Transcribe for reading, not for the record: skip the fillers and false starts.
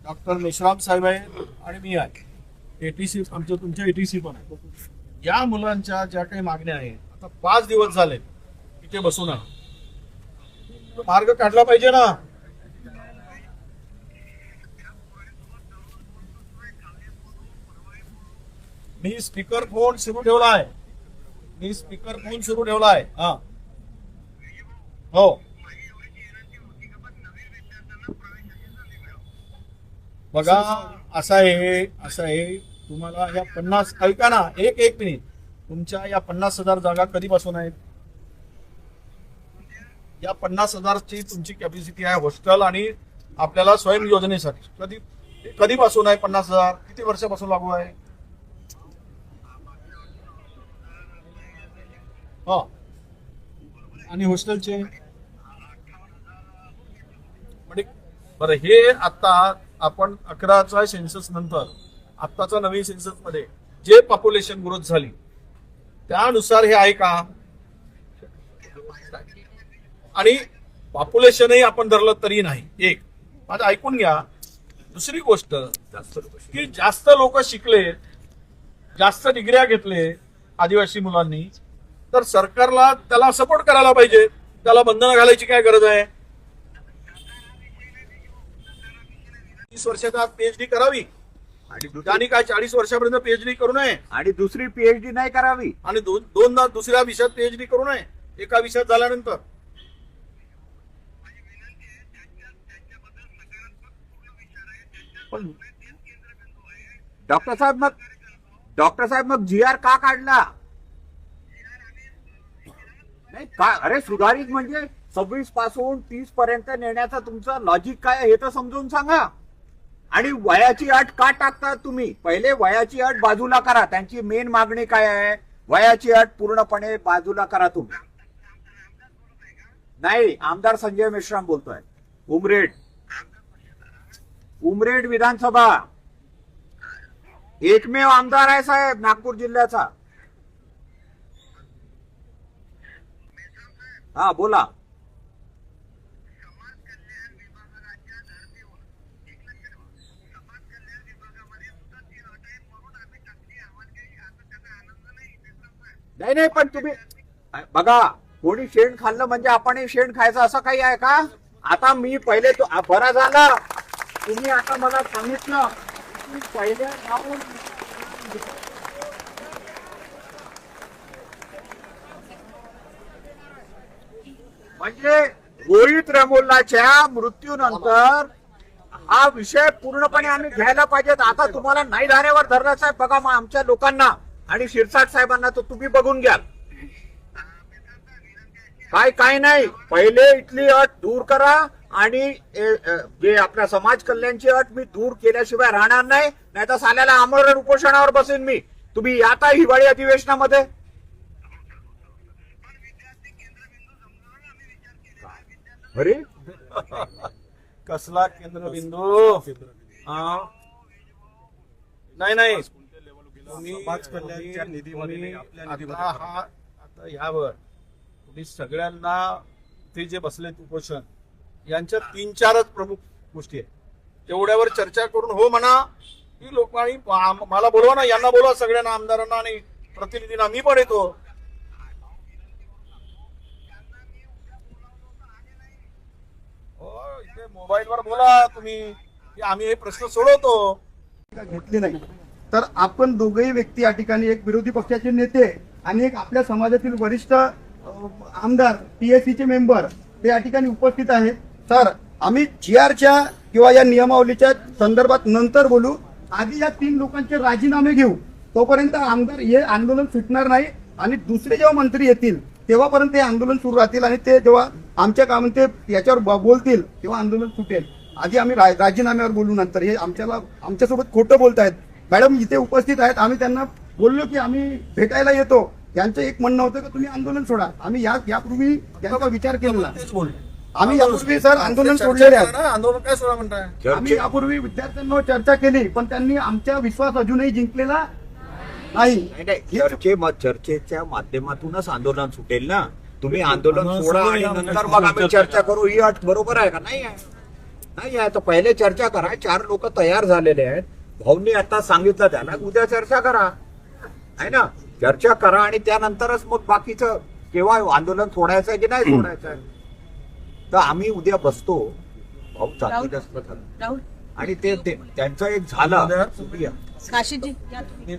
Doctor Meshram साहेब आहे आणि मी आहे, एटीसी आमच्या तुमच्या एटीसी पण आहे. या मुलांच्या ज्या काही मागण्या आहेत, आता 5 दिवस झाले इथे बसून आहे, मार्ग काढला पाहिजे ना. मी स्पीकर फोन सुरू ठेवलाय. हा हो, बघा असं आहे तुम्हाला या 50 ऐका ना, एक मिनिट. तुमच्या या 50,000 जागा कधीपासून आहेत? या 50,000 ची तुमची कॅपॅसिटी आहे हॉस्टेल आणि आपल्याला स्वयं योजनेसाठी. कधीपासून आहे 50,000? किती वर्षापासून लागू आहे? हा, आणि हॉस्टेलचे म्हणजे बरं, हे आता आपण 11चा सेन्सस नंतर आत्ताचा नवीन सेन्सस मध्ये जे पॉप्युलेशन ग्रोथ झाली त्यानुसार हे आहे का? आणि पॉप्युलेशनही आपण धरलं तरी नाही. एक माझं ऐकून घ्या. दुसरी गोष्ट की जास्त लोक शिकले, जास्त डिग्र्या घेतले आदिवासी मुलांनी, तर सरकारला त्याला सपोर्ट करायला पाहिजे. त्याला बंधनं घालायची काय गरज आहे? 30 वर्षाचा पीएचडी करावी आणि त्यांनी काय 40 वर्षापर्यंत पीएचडी करू नये आणि दुसरी पीएचडी नाही करावी आणि दोनदा दुसऱ्या विषयात पीएचडी करू नये एका विषयात झाल्यानंतर. पण डॉक्टर साहेब मग जीआर का काढला नाही का? अरे सुधारित म्हणजे 26 पासून 30 पर्यंत नेण्याचं तुमचं लॉजिक काय हे तर समजून सांगा. आणि वयाची अट का टाकता तुम्ही? पहिले वयाची अट बाजूला करा. त्यांची मेन मागणी काय आहे? वयाची अट पूर्णपणे बाजूला करा तुम्ही. नाही, आमदार संजय मेश्राम बोलतोय. उमरेड विधानसभा एकमेव आमदार आहे साहेब नागपूर जिल्ह्याचा. हा बोला. नाही पण तुम्ही बघा, कोणी शेण खाल्लं म्हणजे आपणही शेण खायचं असं काही आहे का? आता मी पहिले तो बरा झाला तुम्ही आता मला सांगितलं पहिले जाऊन म्हणजे रोहित रेमुल्लाच्या मृत्यूनंतर हा विषय पूर्णपणे आम्ही घ्यायला पाहिजेत. आता तुम्हाला नाही धारेवर धरलं साहेब. बघा मग आमच्या लोकांना आणि शिरसाट साहेबांना तर तुम्ही बघून घ्याल. काय नाही, पहिले इथली अट दूर करा आणि जे आपल्या समाज कल्याणची अट मी दूर केल्याशिवाय राहणार नाही. नाही तर साल्याला आमरण उपोषणावर बसेन मी. तुम्ही आता हिवाळी अधिवेशनामध्ये अरे कसला केंद्रबिंदू? नाही समाज कल्याणच्या निधीमध्ये आता यावर तुम्ही सगळ्यांना ते जे बसलेत उपोषण यांच्या 3-4च प्रमुख गोष्टी आहेत. तेवढ्यावर चर्चा करून हो म्हणा की लोक आणि मला बोलवा ना, यांना बोलवा, सगळ्यांना आमदारांना आणि प्रतिनिधींना. मी पण येतो. हो, इथे मोबाईलवर बोला तुम्ही की आम्ही हे प्रश्न सोडवतो. घेतली नाही तर आपण दोघेही व्यक्ती या ठिकाणी, एक विरोधी पक्षाचे नेते आणि एक आपल्या समाजातील वरिष्ठ आमदार पीएससीचे मेंबर ते या ठिकाणी उपस्थित आहेत. सर, आम्ही जीआरच्या किंवा या नियमावलीच्या संदर्भात नंतर बोलू. आधी या 3 लोकांचे राजीनामे घेऊ. तोपर्यंत आमदार हे आंदोलन सुटणार नाही आणि दुसरे जेव्हा मंत्री येतील तेव्हापर्यंत हे आंदोलन सुरू राहतील आणि ते जेव्हा आमच्या काम ते याच्यावर बोलतील तेव्हा आंदोलन सुटेल. आधी आम्ही राजीनाम्यावर बोलू नंतर. हे आमच्यासोबत खोटं बोलतायत. मॅडम इथे उपस्थित आहेत. आम्ही त्यांना बोललो की आम्ही भेटायला येतो. त्यांचं एक म्हणणं होतं की तुम्ही आंदोलन सोडा. आम्ही यापूर्वी याचा विचार केलेला. आम्ही यापूर्वी सर आंदोलन सोडलेले आहे. आंदोलन काय सोडा म्हणताय? आम्ही यापूर्वी विद्यार्थ्यांवर चर्चा केली पण त्यांनी आमचा विश्वास अजूनही जिंकलेला नाही. चर्चेच्या माध्यमातूनच आंदोलन सुटेल ना. तुम्ही आंदोलन सोडा आणि नंतर मग आम्ही चर्चा करू. ही अट बरोबर आहे का? नाही आहे. नाही आता पहिले चर्चा करा. 4 लोक तयार झालेले आहेत. भाऊंनी आता सांगितलं त्याला उद्या चर्चा करा, आहे ना. चर्चा करा आणि त्यानंतरच मग बाकीचं केव्हा आंदोलन सोडायचं आहे की नाही सोडायचं आहे. तर आम्ही उद्या बसतो. भाऊ चालतील राहुल आणि ते त्यांचं एक झालं. काशीजी या तुम्ही.